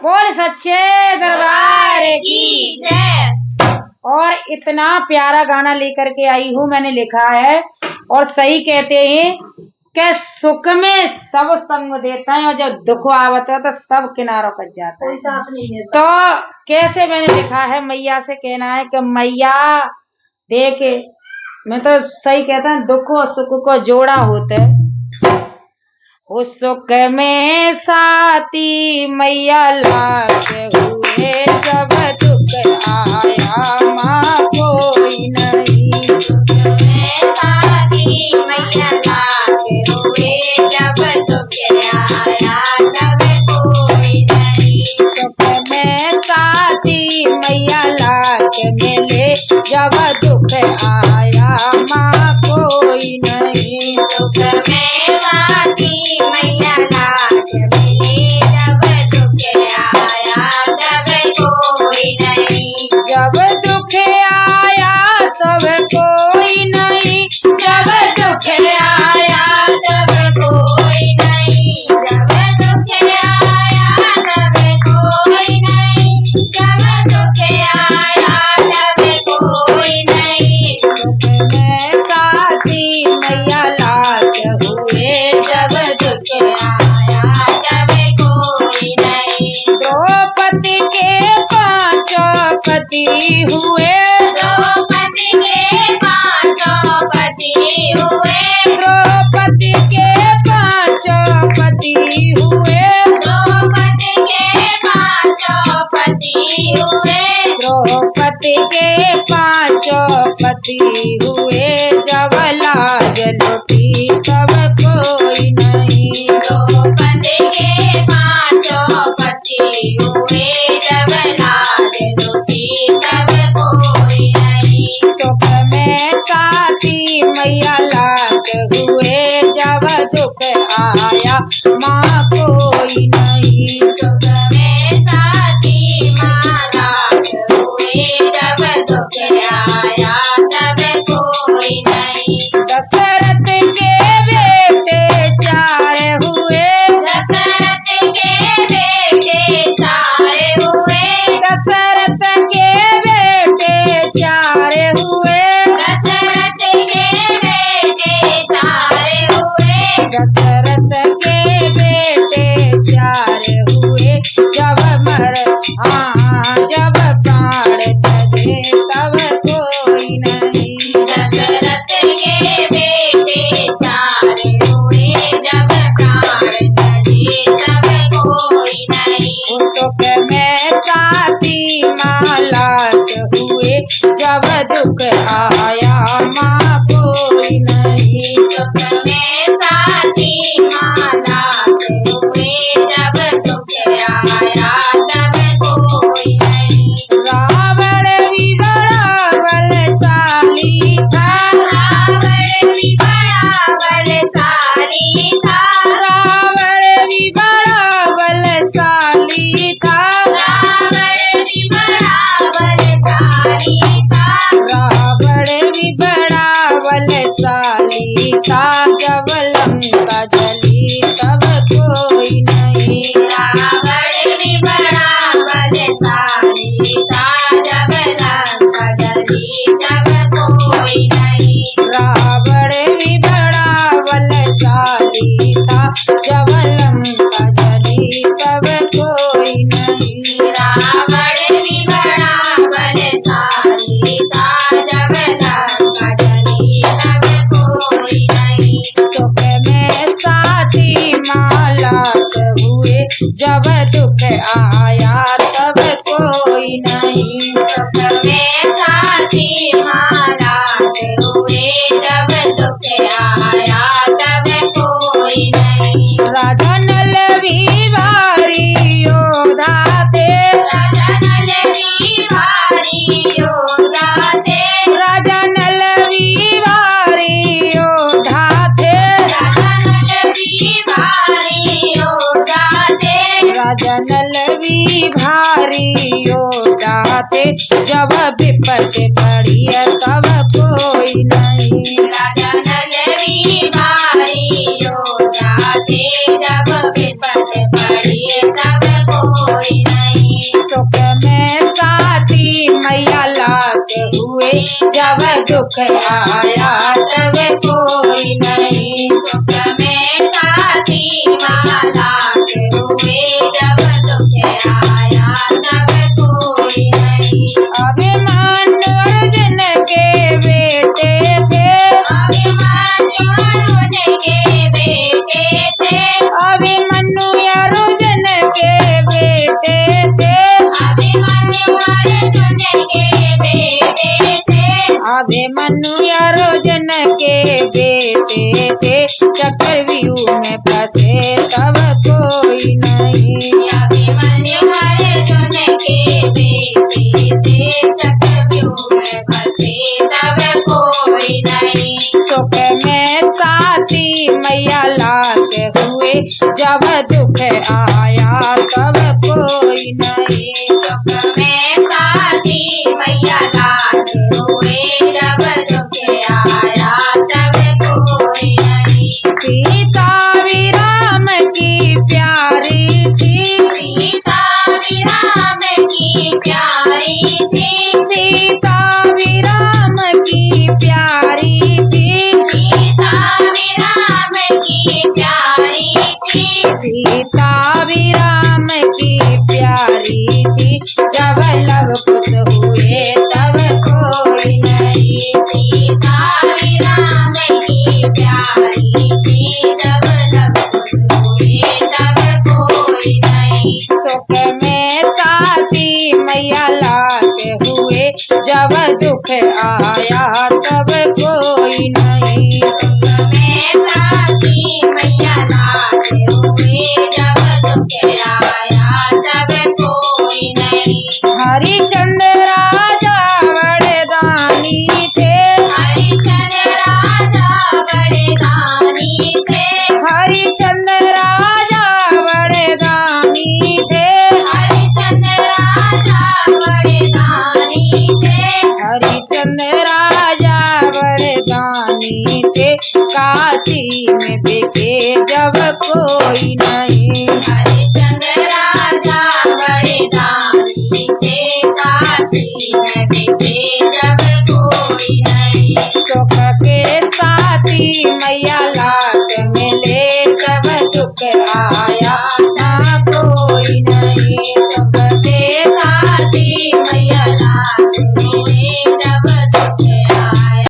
बोल सच्चे दरबार की जय। और इतना प्यारा गाना लेकर के आई हूँ, मैंने लिखा है और सही कहते हैं कि सुख में सब संग देता है और जब दुख आवता है तो सब किनारों कट जाता है। तो कैसे मैंने लिखा है, मैया से कहना है कि मैया देख, मैं तो सही कहता हूँ दुख और सुख को जोड़ा होता है। उस सुख में साथी मैया लाके हुए, जब दुख आया माँ कोई नहीं। सुख में साथी मैया लाके हुए, जब दुख आया तब कोई नहीं। सुख में साथी मैया लाके मिले, जब दुख आया माँ कोई नहीं। सुख में साथी मैया लाके मिले, जब दुख आया तब कोई नहीं। जब दुख आया तब कोई नहीं। जब दुख आया तब कोई नहीं। जब दुख आया तब कोई नहीं। जब दुख आया तब कोई नहीं। सुख में साथी मैया लाके हुए, जब दुख आया तब कोई नहीं। द्रौपदी के पांचों पति हुए। द्रौपदी के पांचों पति हुए। द्रौपदी के पांचों पति हुए। द्रौपदी के पांचों पति हुए। द्रौपदी के पांचों पति हुए, जब लाज लुटी तब कोई नहीं। द्रौपदी के पांचों पति हुए, जब लाज लुटी तब कोई नहीं। सुख में साथी मैया लाके हुए, जब दुख आया माँ कोई नहीं। सुख में साथी माँ लाके हुए, जब दुख आया तब कोई नहीं। दशरथ के बेटे चार हुए। दशरथ के बेटे चार हुए। दशरथ के बेटे चार हुए। दशरथ के बेटे चार हुए। दशरथ के बेटे चार हुए, जब जब प्राण तजे तब कोई नहीं। दशरथ के बेटे चार हुए, जब प्राण तजे तब कोई नहीं। सुख में साथी माँ लाश हुए, जब दुख आया माँ कोई नहीं। सुख में साथी माँ लाश हुए, जब दुख आया तब कोई नहीं। रावण भी बड़ा बलशाली था। रावण भी बड़ा बलशाली था। रावण भी बड़ा बलशाली था। रावण भी बड़ा बलशाली था। रावण भी बड़ा बलशाली था, जब लंका जली तब कोई नहीं। रावण भी बड़ा बलशाली था, जब लंका जली तब कोई नहीं। रावण भी बड़ा बलशाली था, जब लंका जली तब कोई नहीं। रावण भी बड़ा बलशाली था, जब लंका जली तब कोई नहीं। सुख में साथी माँ लाके हुए, जब दुख आया तब कोई नहीं। सुख में साथी माँ लाके हुए, जब दुख आया तब कोई नहीं। राजा नल भी भारी योद्धा थे। राजा नल भी भारी योद्धा थे। राजा नल भी भारी योद्धा थे। राजा नल भी भारी योद्धा थे। राजा नल भी भारी योद्धा थे, जब विपत पड़ी तब कोई नहीं। राजा नल भी भारी योद्धा थे, जब विपत पड़ी तब कोई नहीं। जब दुख आया तब कोई नहीं। सुख में साथी माला के हुए जब दुख आया तब कोई नहीं। अभिमन्यु अर्जुन के बेटे थे, अभिमन्यु अर्जुन के बेटे थे, अभिमन्यु अर्जुन के बेटे थे, अभिमन्यु अर्जुन के बेटे थे, अभिमन्यु अर्जुन के बेटे थे। चक्रव्यूह में फंसे तब कोई नहीं। अभिमन्यु अर्जुन के बेटे थे, चक्रव्यूह में फंसे तब कोई नहीं। सुख में साथी मैया लाश हुए जब दुख आया तब कोई नहीं। सुख में साथी मैया लाश हुए जब दुख आया तब कोई नहीं। सीता भी राम की प्यारी थी, सीता भी राम की प्यारी थी, सीता भी राम की प्यारी थी, सीता भी राम की प्यारी थी, सीता भी राम की प्यारी थी। जब लव कुश हुए तब कोई नहीं। सीता भी राम की प्यारी थी, जब लव कुश हुए तब कोई नहीं। सुख में साथी मैया लाश हुए जब दुख आया तब कोई नहीं। सुख में साथी मैया लाश हुए जब दुख आया तब कोई नहीं। हरिचंद्र राजा बड़े दानी थे, हरिचंद्र राजा बड़े दानी थे, हरिचंद्र राजा बड़े दानी थे, हरिचंद्र राजा बड़े दानी थे, हरिचंद्र राजा बड़े दानी थे। काशी में देखे जब कोई नहीं। हरिचंद्र राजा बड़े दानी थे, काशी में देखे जब कोई नहीं। सुख के साथी मैया